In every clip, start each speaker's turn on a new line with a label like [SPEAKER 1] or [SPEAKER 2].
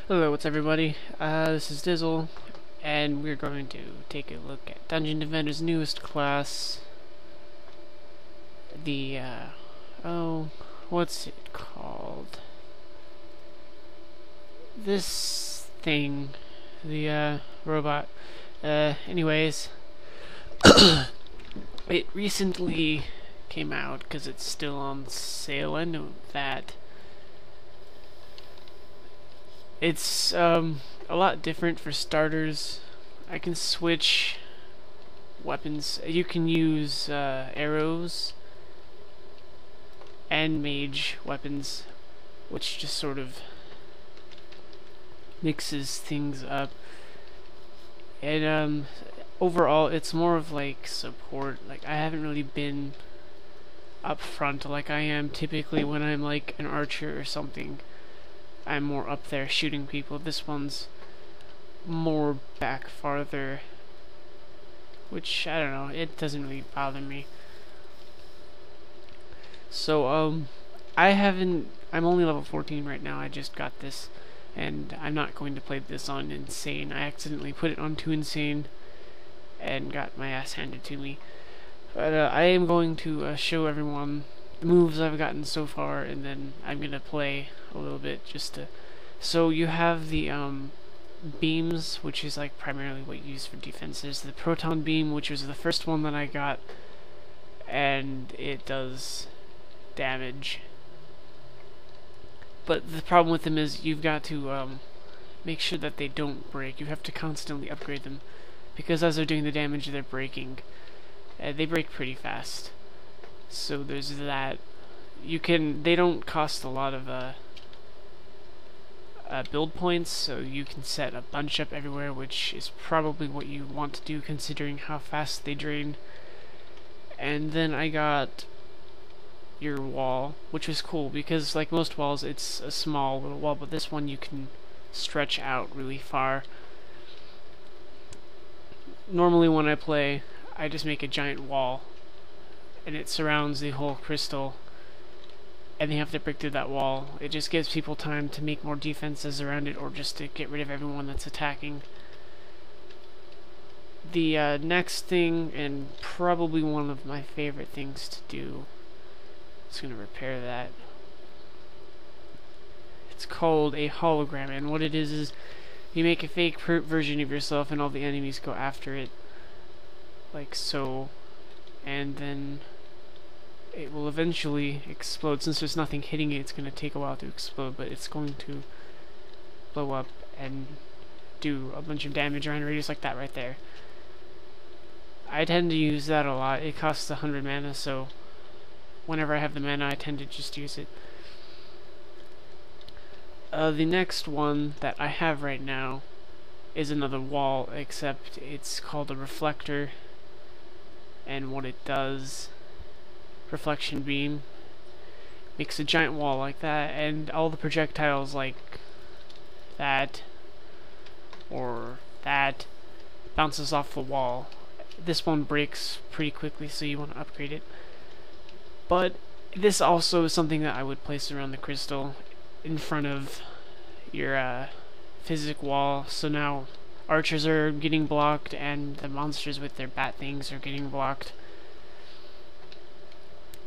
[SPEAKER 1] Hello, what's everybody? This is Dizzle, and we're going to take a look at Dungeon Defender's newest class. The, what's it called? This thing. The, robot. Anyways. It recently came out, because it's still on sale. I know that. It's a lot different for starters. I can switch weapons. You can use arrows and mage weapons, which just sort of mixes things up. And overall, it's more of like support. Like, I haven't really been up front like I am typically when I'm like an archer or something. I'm more up there shooting people. This one's more back farther, which, I don't know, it doesn't really bother me. So, I'm only level 14 right now. I just got this, and I'm not going to play this on Insane. I accidentally put it on to Insane and got my ass handed to me. But I am going to show everyone the moves I've gotten so far, and then I'm gonna play a little bit just to. So you have the beams, which is like primarily what you use for defenses. The proton beam, which was the first one that I got, and it does damage. But the problem with them is you've got to make sure that they don't break. You have to constantly upgrade them, because as they're doing the damage, they're breaking. They break pretty fast. So there's that. They don't cost a lot of build points, so you can set a bunch up everywhere, which is probably what you want to do considering how fast they drain. And then I got your wall, which was cool because like most walls, it's a small little wall, but this one you can stretch out really far. Normally when I play, I just make a giant wall and it surrounds the whole crystal, and they have to break through that wall. It just gives people time to make more defenses around it, or just to get rid of everyone that's attacking. The next thing, and probably one of my favorite things to do, is going to repair that. It's called a hologram, and what it is you make a fake version of yourself and all the enemies go after it, like so, and then it will eventually explode. Since there's nothing hitting it, it's going to take a while to explode, but it's going to blow up and do a bunch of damage around a radius like that right there. I tend to use that a lot. It costs 100 mana, so whenever I have the mana, I tend to just use it. The next one that I have right now is another wall, except it's called a reflector, and what it does, reflection beam, makes a giant wall like that, and all the projectiles like that or that bounces off the wall. This one breaks pretty quickly, so you want to upgrade it. But this also is something that I would place around the crystal in front of your physic wall, so now archers are getting blocked and the monsters with their bat things are getting blocked.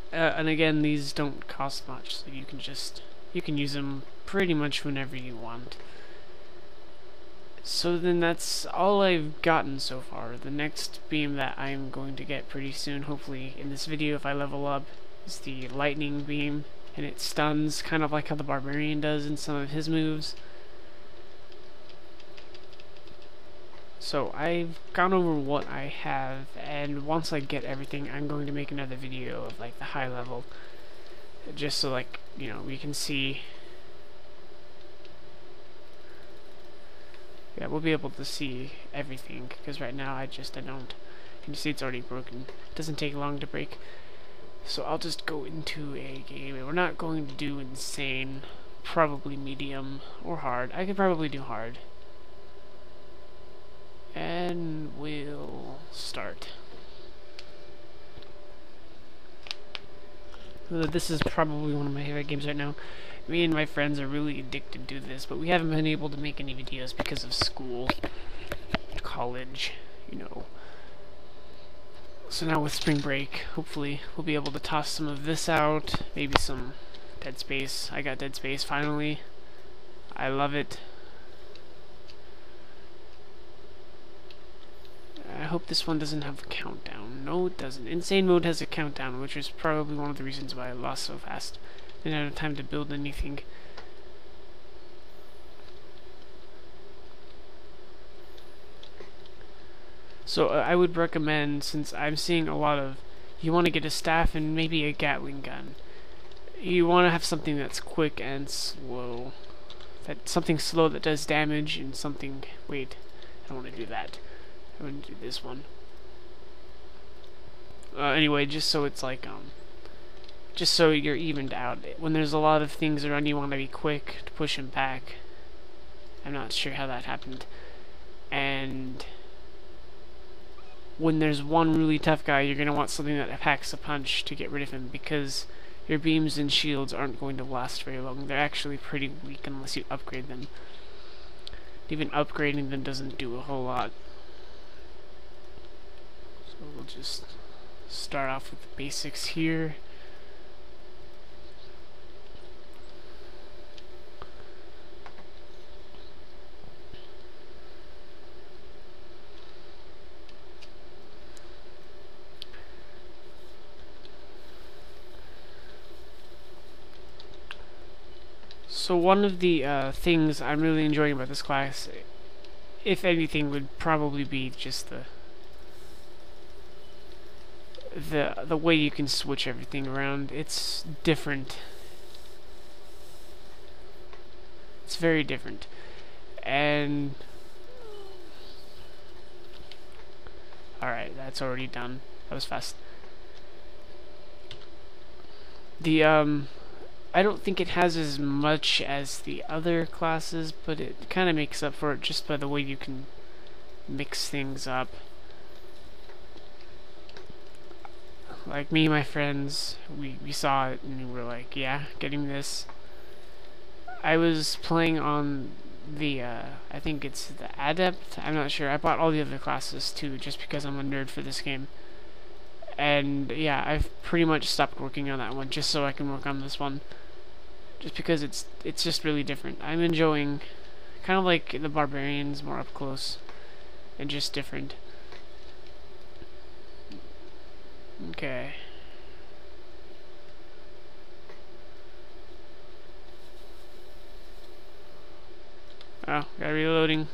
[SPEAKER 1] And again, these don't cost much, so you can use them pretty much whenever you want. So then that's all I've gotten so far. The next beam that I'm going to get pretty soon, hopefully in this video if I level up, is the lightning beam, and it stuns, kind of like how the barbarian does in some of his moves. So I've gone over what I have, and once I get everything, I'm going to make another video of like the high level, just so like, you know, we can see. Yeah, we'll be able to see everything, because right now I don't. And you see it's already broken. It doesn't take long to break. So I'll just go into a game, and we're not going to do Insane, probably medium or hard. I could probably do hard. And we'll start. This is probably one of my favorite games right now. Me and my friends are really addicted to this, but we haven't been able to make any videos because of school, college, you know. So now with spring break, hopefully we'll be able to toss some of this out, maybe some Dead Space. I got Dead Space finally. I love it. I hope this one doesn't have a countdown. No, it doesn't. Insane Mode has a countdown, which is probably one of the reasons why I lost so fast. Didn't have time to build anything. So I would recommend, since I'm seeing a lot of, you want to get a staff and maybe a Gatling gun. You want to have something that's quick and slow. Something slow that does damage, and something... Wait, I don't want to do that. I want to do this one. Anyway, just so it's like, just so you're evened out. When there's a lot of things around, you want to be quick to push them back. I'm not sure how that happened. And when there's one really tough guy, you're going to want something that packs a punch to get rid of him, because your beams and shields aren't going to last very long. They're actually pretty weak unless you upgrade them. Even upgrading them doesn't do a whole lot. So we'll just start off with the basics here. So one of the things I'm really enjoying about this class, if anything, would probably be just the way you can switch everything around. It's different. It's very different. And alright, that's already done. That was fast. I don't think it has as much as the other classes, but it kind of makes up for it just by the way you can mix things up. Like me and my friends, we saw it and we were like, yeah, getting this. I was playing on the, I think it's the Adept, I'm not sure. I bought all the other classes too, just because I'm a nerd for this game. And yeah, I've pretty much stopped working on that one just so I can work on this one. Just because it's just really different. I'm enjoying kind of like the Barbarians, more up close and just different. Okay. Oh, got reloading.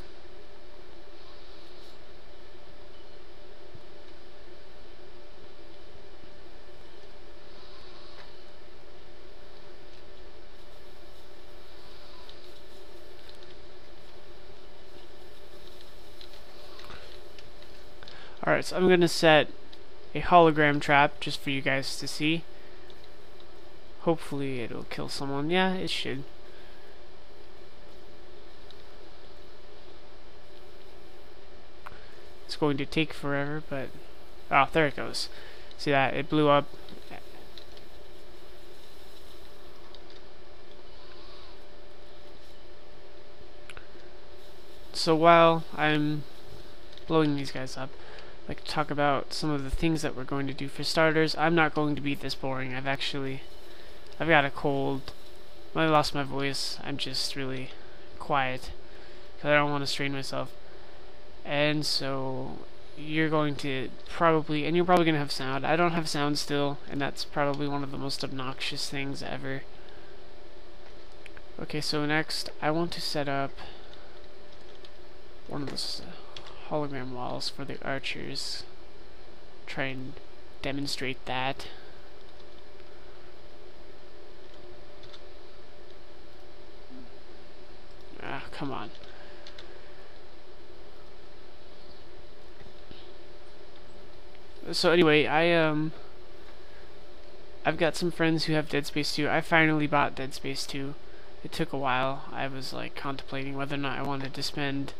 [SPEAKER 1] Alright, so I'm gonna set a hologram trap just for you guys to see. Hopefully it'll kill someone. Yeah, it should. It's going to take forever, but... Oh, there it goes. See that? It blew up. So while I'm blowing these guys up, I'd like to talk about some of the things that we're going to do. For starters, I'm not going to be this boring. I've got a cold. I lost my voice. I'm just really quiet because I don't want to strain myself. And so you're going to probably, and you're probably going to have sound. I don't have sound still, and that's probably one of the most obnoxious things ever. Okay, so next I want to set up one of those hologram walls for the archers. Try and demonstrate that. Ah, come on. So anyway, I've got some friends who have Dead Space 2. I finally bought Dead Space 2. It took a while. I was like contemplating whether or not I wanted to spend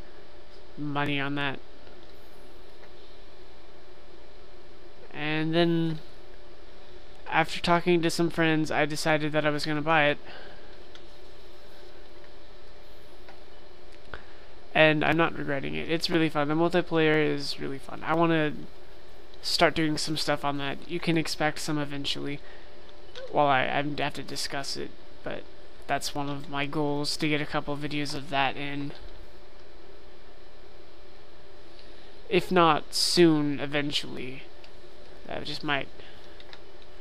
[SPEAKER 1] money on that. And then after talking to some friends, I decided that I was going to buy it. And I'm not regretting it. It's really fun. The multiplayer is really fun. I want to start doing some stuff on that. You can expect some eventually. Well, I have to discuss it, but that's one of my goals, to get a couple videos of that in. If not soon, eventually. That just might...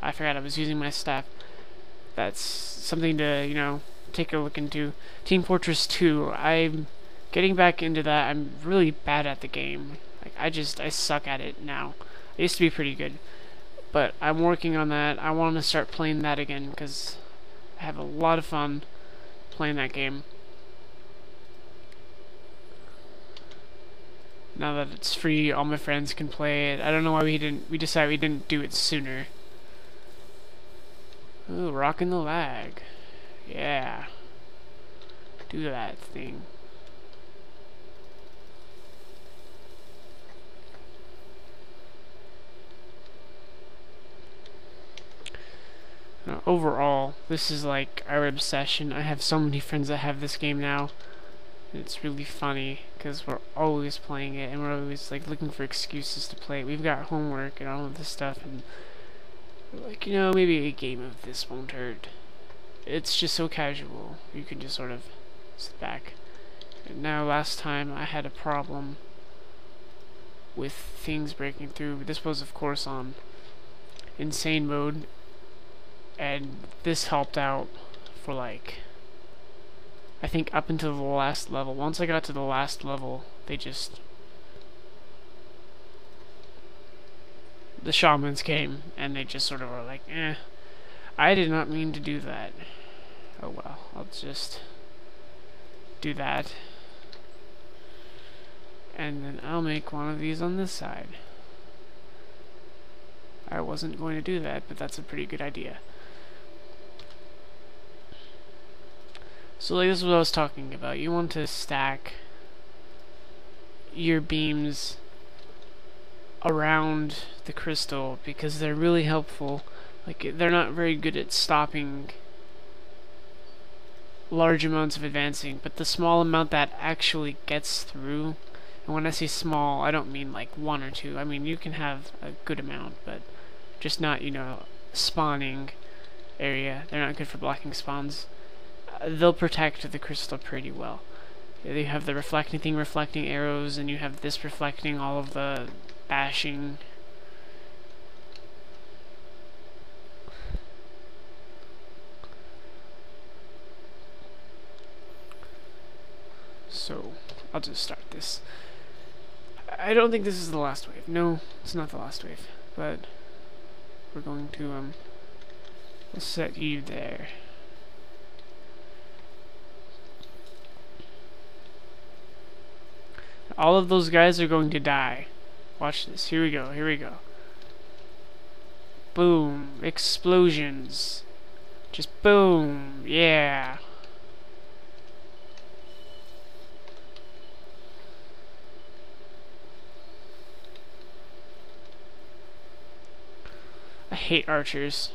[SPEAKER 1] I forgot I was using my staff. That's something to, you know, take a look into. Team Fortress 2. I'm getting back into that. I'm really bad at the game. Like, I suck at it now. I used to be pretty good. But I'm working on that. I want to start playing that again, because I have a lot of fun playing that game. Now that it's free, all my friends can play it. I don't know why we decided we didn't do it sooner. Ooh, rocking the lag. Yeah. Do that thing. Overall, this is like our obsession. I have so many friends that have this game now. It's really funny because we're always playing it and we're always like looking for excuses to play it. We've got homework and all of this stuff, and we're like, you know, maybe a game of this won't hurt. It's just so casual. You can just sort of sit back. And now, last time I had a problem with things breaking through. This was, of course, on insane mode, and this helped out for like, I think up until the last level. Once I got to the last level, the shamans came, and they just sort of were like, eh, I did not mean to do that. Oh well, I'll just do that. And then I'll make one of these on this side. I wasn't going to do that, but that's a pretty good idea. So like, this is what I was talking about. You want to stack your beams around the crystal because they're really helpful. Like, they're not very good at stopping large amounts of advancing, but the small amount that actually gets through, and when I say small, I don't mean like one or two. I mean, you can have a good amount, but just not, you know, spawning area. They're not good for blocking spawns. They'll protect the crystal pretty well. You have the reflecting thing reflecting arrows, and you have this reflecting all of the bashing. So, I'll just start this. I don't think this is the last wave. No, it's not the last wave. But we're going to we'll set you there. All of those guys are going to die. Watch this. Here we go. Here we go. Boom. Explosions. Just boom. Yeah. I hate archers.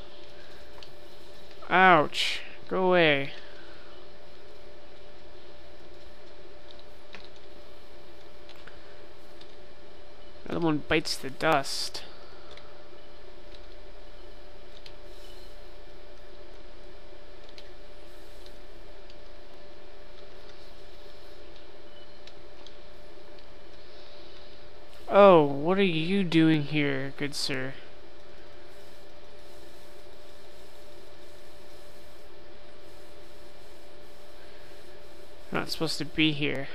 [SPEAKER 1] Ouch. Go away. Another one bites the dust. Oh, what are you doing here, good sir? You're not supposed to be here.